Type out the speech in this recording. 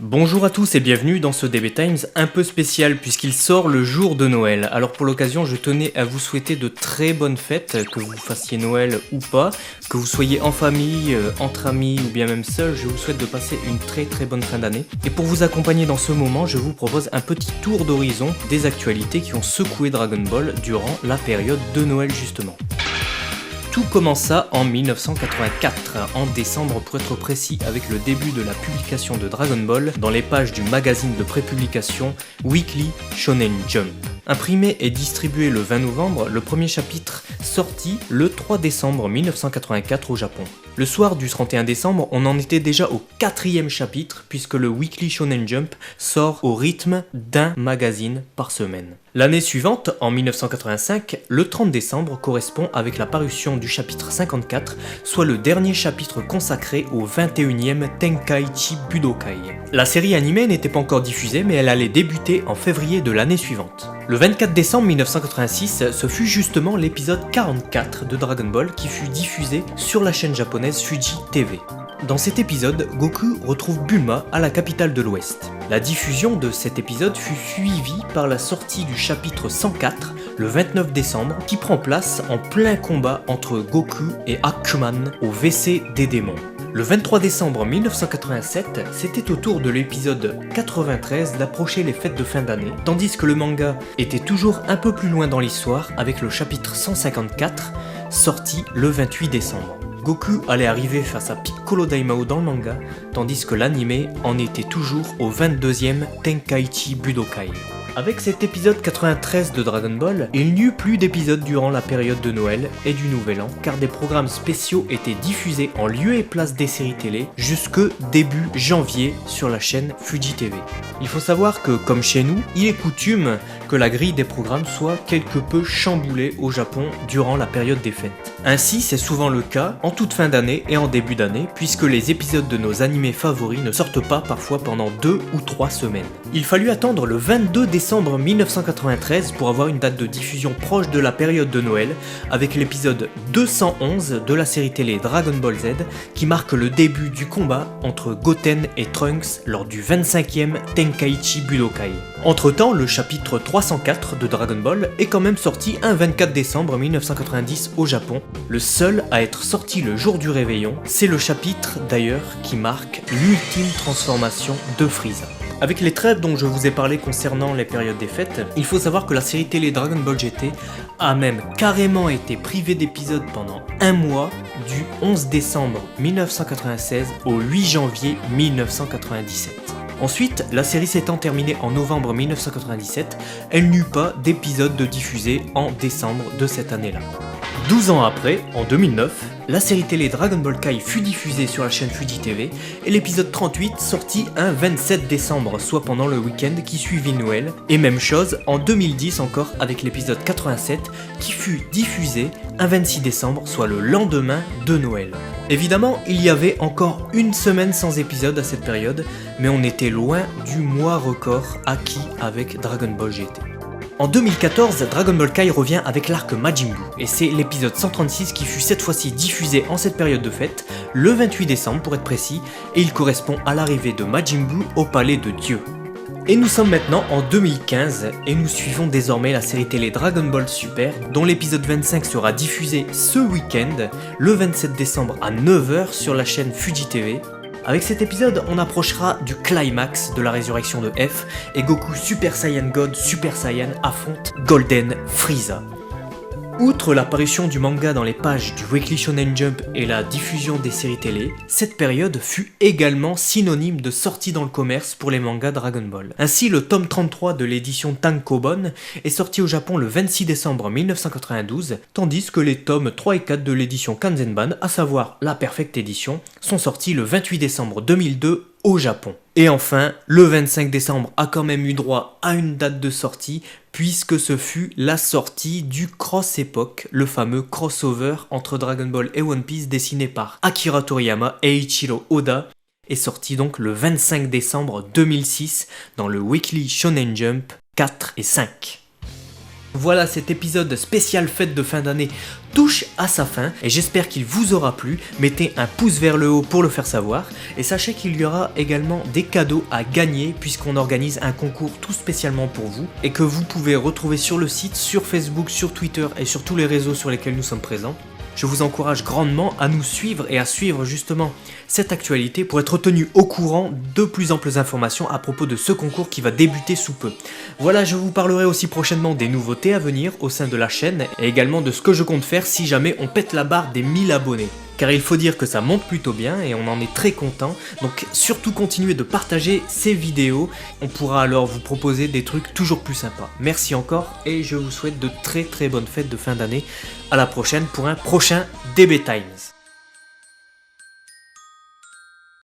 Bonjour à tous et bienvenue dans ce DB Times un peu spécial puisqu'il sort le jour de Noël. Alors pour l'occasion, je tenais à vous souhaiter de très bonnes fêtes, que vous fassiez Noël ou pas, que vous soyez en famille, entre amis ou bien même seul, je vous souhaite de passer une très bonne fin d'année. Et pour vous accompagner dans ce moment, je vous propose un petit tour d'horizon des actualités qui ont secoué Dragon Ball durant la période de Noël justement. Tout commença en 1984, en décembre pour être précis, avec le début de la publication de Dragon Ball dans les pages du magazine de prépublication Weekly Shonen Jump. Imprimé et distribué le 20 novembre, le premier chapitre sortit le 3 décembre 1984 au Japon. Le soir du 31 décembre, on en était déjà au 4e chapitre puisque le Weekly Shonen Jump sort au rythme d'un magazine par semaine. L'année suivante, en 1985, le 30 décembre correspond avec la parution du chapitre 54, soit le dernier chapitre consacré au 21e Tenkaichi Budokai. La série animée n'était pas encore diffusée mais elle allait débuter en février de l'année suivante. Le 24 décembre 1986, ce fut justement l'épisode 44 de Dragon Ball qui fut diffusé sur la chaîne japonaise Fuji TV. Dans cet épisode, Goku retrouve Bulma à la capitale de l'Ouest. La diffusion de cet épisode fut suivie par la sortie du chapitre 104, le 29 décembre, qui prend place en plein combat entre Goku et Akuman au WC des démons. Le 23 décembre 1987, c'était au tour de l'épisode 93 d'approcher les fêtes de fin d'année, tandis que le manga était toujours un peu plus loin dans l'histoire avec le chapitre 154, sorti le 28 décembre. Goku allait arriver face à Piccolo Daimao dans le manga, tandis que l'anime en était toujours au 22e Tenkaichi Budokai. Avec cet épisode 93 de Dragon Ball, il n'y eut plus d'épisodes durant la période de Noël et du Nouvel An, car des programmes spéciaux étaient diffusés en lieu et place des séries télé jusque début janvier sur la chaîne Fuji TV. Il faut savoir que, comme chez nous, il est coutume que la grille des programmes soit quelque peu chamboulée au Japon durant la période des fêtes. Ainsi, c'est souvent le cas en toute fin d'année et en début d'année, puisque les épisodes de nos animés favoris ne sortent pas parfois pendant 2 ou 3 semaines. Il fallut attendre le 22 décembre 1993 pour avoir une date de diffusion proche de la période de Noël, avec l'épisode 211 de la série télé Dragon Ball Z, qui marque le début du combat entre Goten et Trunks lors du 25e Tenkaichi Budokai. Entre-temps, le chapitre 304 de Dragon Ball est quand même sorti un 24 décembre 1990 au Japon, le seul à être sorti le jour du réveillon. C'est le chapitre d'ailleurs qui marque l'ultime transformation de Frieza. Avec les trêves dont je vous ai parlé concernant les périodes des fêtes, il faut savoir que la série télé Dragon Ball GT a même carrément été privée d'épisodes pendant un mois, du 11 décembre 1996 au 8 janvier 1997. Ensuite, la série s'étant terminée en novembre 1997, elle n'eut pas d'épisode de diffusé en décembre de cette année-là. 12 ans après, en 2009, la série télé Dragon Ball Kai fut diffusée sur la chaîne Fuji TV et l'épisode 38 sortit un 27 décembre, soit pendant le week-end qui suivit Noël, et même chose en 2010 encore avec l'épisode 87 qui fut diffusé un 26 décembre, soit le lendemain de Noël. Évidemment, il y avait encore une semaine sans épisode à cette période, mais on était loin du mois record acquis avec Dragon Ball GT. En 2014, Dragon Ball Kai revient avec l'arc Majin Buu, et c'est l'épisode 136 qui fut cette fois-ci diffusé en cette période de fête, le 28 décembre pour être précis, et il correspond à l'arrivée de Majin Buu au palais de Dieu. Et nous sommes maintenant en 2015, et nous suivons désormais la série télé Dragon Ball Super, dont l'épisode 25 sera diffusé ce week-end, le 27 décembre à 9h sur la chaîne Fuji TV. Avec cet épisode, on approchera du climax de la résurrection de F et Goku Super Saiyan God Super Saiyan affronte Golden Frieza. Outre l'apparition du manga dans les pages du Weekly Shonen Jump et la diffusion des séries télé, cette période fut également synonyme de sortie dans le commerce pour les mangas Dragon Ball. Ainsi, le tome 33 de l'édition Tankobon est sorti au Japon le 26 décembre 1992, tandis que les tomes 3 et 4 de l'édition Kanzenban, à savoir la Perfect Edition, sont sortis le 28 décembre 2002 au Japon. Et enfin, le 25 décembre a quand même eu droit à une date de sortie, puisque ce fut la sortie du Cross Epoch, le fameux crossover entre Dragon Ball et One Piece dessiné par Akira Toriyama et Eiichiro Oda, est sorti donc le 25 décembre 2006 dans le Weekly Shonen Jump 4 et 5. Voilà, cet épisode spécial fête de fin d'année touche à sa fin et j'espère qu'il vous aura plu. Mettez un pouce vers le haut pour le faire savoir et sachez qu'il y aura également des cadeaux à gagner puisqu'on organise un concours tout spécialement pour vous et que vous pouvez retrouver sur le site, sur Facebook, sur Twitter et sur tous les réseaux sur lesquels nous sommes présents. Je vous encourage grandement à nous suivre et à suivre justement cette actualité pour être tenu au courant de plus amples informations à propos de ce concours qui va débuter sous peu. Voilà, je vous parlerai aussi prochainement des nouveautés à venir au sein de la chaîne et également de ce que je compte faire si jamais on pète la barre des 1000 abonnés. Car il faut dire que ça monte plutôt bien et on en est très content, donc surtout continuez de partager ces vidéos, on pourra alors vous proposer des trucs toujours plus sympas. Merci encore et je vous souhaite de très bonnes fêtes de fin d'année, à la prochaine pour un prochain DB Times.